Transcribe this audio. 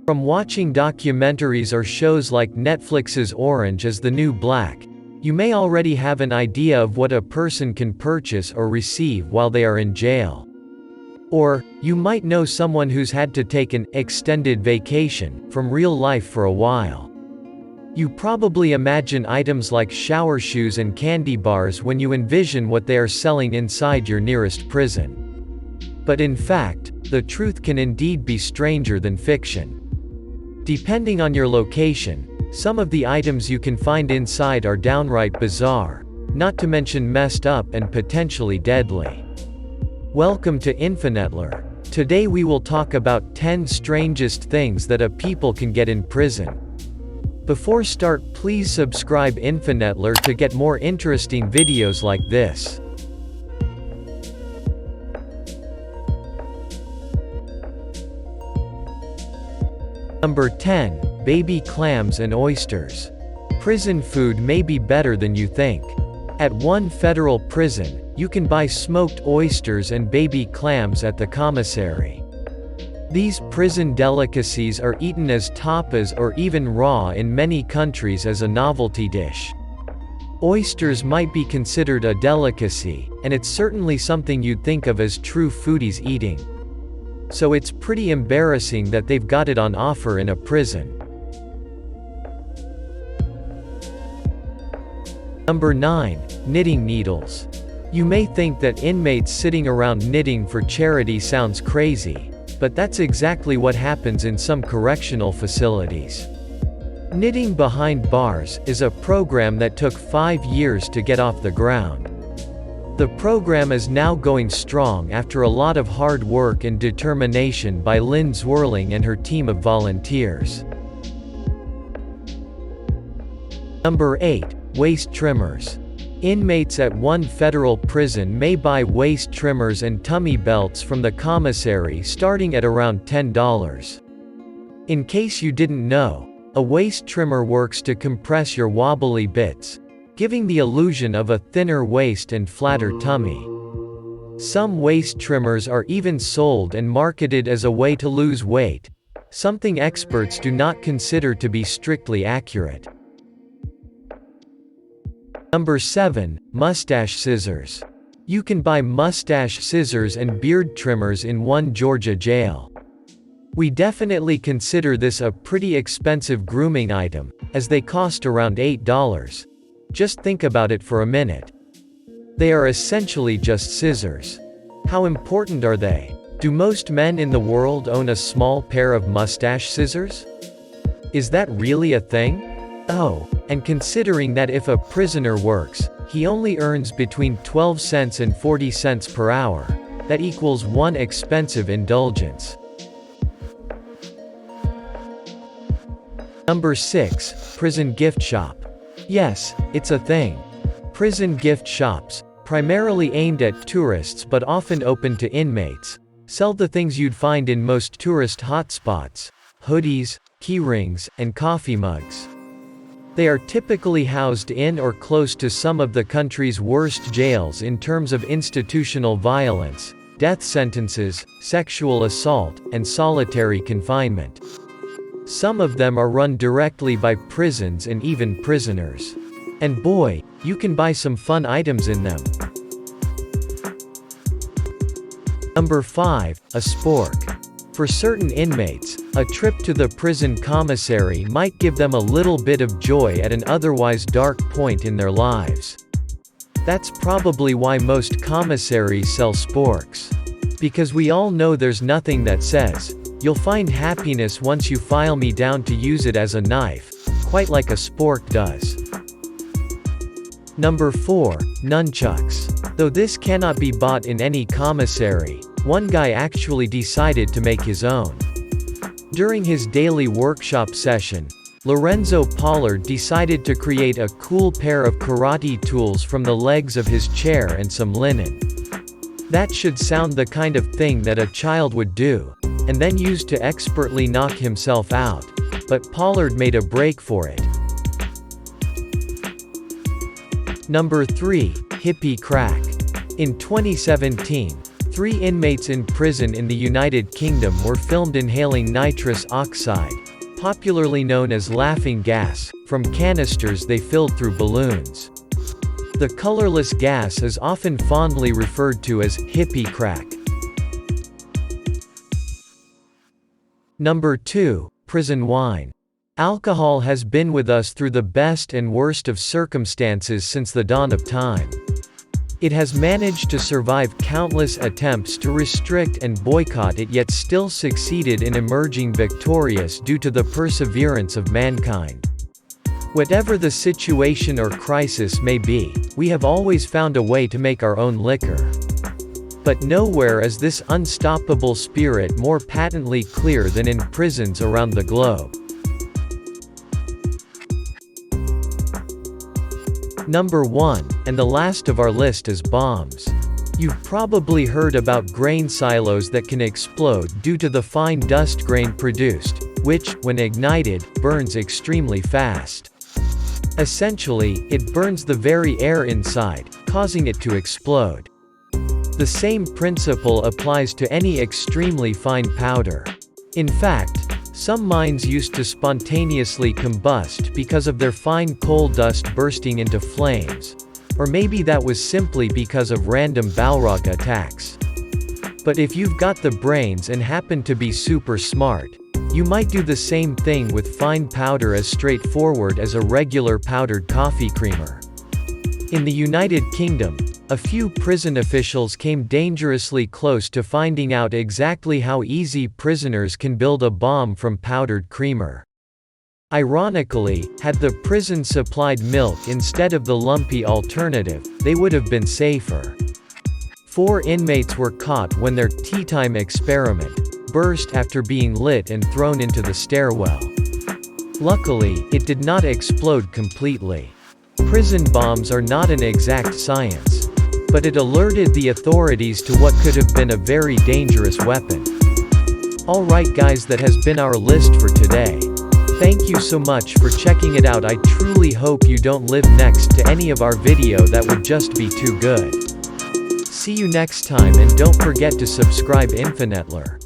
From watching documentaries or shows like Netflix's Orange is the New Black, you may already have an idea of what a person can purchase or receive while they are in jail. Or, you might know someone who's had to take an extended vacation from real life for a while. You probably imagine items like shower shoes and candy bars when you envision what they are selling inside your nearest prison. But in fact, the truth can indeed be stranger than fiction. Depending on your location, some of the items you can find inside are downright bizarre, not to mention messed up and potentially deadly. Welcome to Infinetler. Today we will talk about 10 strangest things that a people can get in prison. Before start, please subscribe Infinetler to get more interesting videos like this. Number 10. Baby clams and oysters. Prison food may be better than you think. At one federal prison, you can buy smoked oysters and baby clams at the commissary. These prison delicacies are eaten as tapas or even raw in many countries as a novelty dish. Oysters might be considered a delicacy, and it's certainly something you'd think of as true foodies eating. So it's pretty embarrassing that they've got it on offer in a prison. Number 9. Knitting needles. You may think that inmates sitting around knitting for charity sounds crazy, but that's exactly what happens in some correctional facilities. Knitting Behind Bars is a program that took 5 years to get off the ground. The program is now going strong after a lot of hard work and determination by Lynn Zwirling and her team of volunteers. Number 8. Waist trimmers. Inmates at one federal prison may buy waist trimmers and tummy belts from the commissary starting at around $10. In case you didn't know, a waist trimmer works to compress your wobbly bits, giving the illusion of a thinner waist and flatter tummy. Some waist trimmers are even sold and marketed as a way to lose weight, something experts do not consider to be strictly accurate. Number 7. Mustache scissors. You can buy mustache scissors and beard trimmers in one Georgia jail. We definitely consider this a pretty expensive grooming item, as they cost around $8. Just think about it for a minute. They are essentially just scissors. How important are they? Do most men in the world own a small pair of mustache scissors? Is that really a thing? Oh, and considering that if a prisoner works, he only earns between 12 cents and 40 cents per hour, that equals one expensive indulgence. Number 6. Prison gift shop. Yes, it's a thing. Prison gift shops, primarily aimed at tourists but often open to inmates, sell the things you'd find in most tourist hotspots: hoodies, key rings, and coffee mugs. They are typically housed in or close to some of the country's worst jails in terms of institutional violence, death sentences, sexual assault, and solitary confinement. Some of them are run directly by prisons and even prisoners. And boy, you can buy some fun items in them. Number 5. A spork. For certain inmates, a trip to the prison commissary might give them a little bit of joy at an otherwise dark point in their lives. That's probably why most commissaries sell sporks. Because we all know there's nothing that says, "You'll find happiness once you file me down to use it as a knife," quite like a spork does. Number 4. Nunchucks. Though this cannot be bought in any commissary, one guy actually decided to make his own. During his daily workshop session, Lorenzo Pollard decided to create a cool pair of karate tools from the legs of his chair and some linen. That should sound the kind of thing that a child would do, and then use to expertly knock himself out, but Pollard made a break for it. Number 3. Hippie Crack. In 2017, 3 inmates in prison in the United Kingdom were filmed inhaling nitrous oxide, popularly known as laughing gas, from canisters they filled through balloons. The colorless gas is often fondly referred to as hippie crack. Number 2. Prison wine. Alcohol has been with us through the best and worst of circumstances since the dawn of time. It has managed to survive countless attempts to restrict and boycott it, yet still succeeded in emerging victorious due to the perseverance of mankind. Whatever the situation or crisis may be, we have always found a way to make our own liquor. But nowhere is this unstoppable spirit more patently clear than in prisons around the globe. Number 1, and the last of our list, is bombs. You've probably heard about grain silos that can explode due to the fine dust grain produced, which, when ignited, burns extremely fast. Essentially, it burns the very air inside, causing it to explode. The same principle applies to any extremely fine powder. In fact, some mines used to spontaneously combust because of their fine coal dust bursting into flames. Or maybe that was simply because of random Balrog attacks. But if you've got the brains and happen to be super smart, you might do the same thing with fine powder as straightforward as a regular powdered coffee creamer. In the United Kingdom, a few prison officials came dangerously close to finding out exactly how easy prisoners can build a bomb from powdered creamer. Ironically, had the prison supplied milk instead of the lumpy alternative, they would have been safer. 4 inmates were caught when their tea time experiment burst after being lit and thrown into the stairwell. Luckily, it did not explode completely. Prison bombs are not an exact science. But it alerted the authorities to what could have been a very dangerous weapon. Alright guys, that has been our list for today. Thank you so much for checking it out. I truly hope you don't live next to any of our video that would just be too good. See you next time, and don't forget to subscribe Infinitler.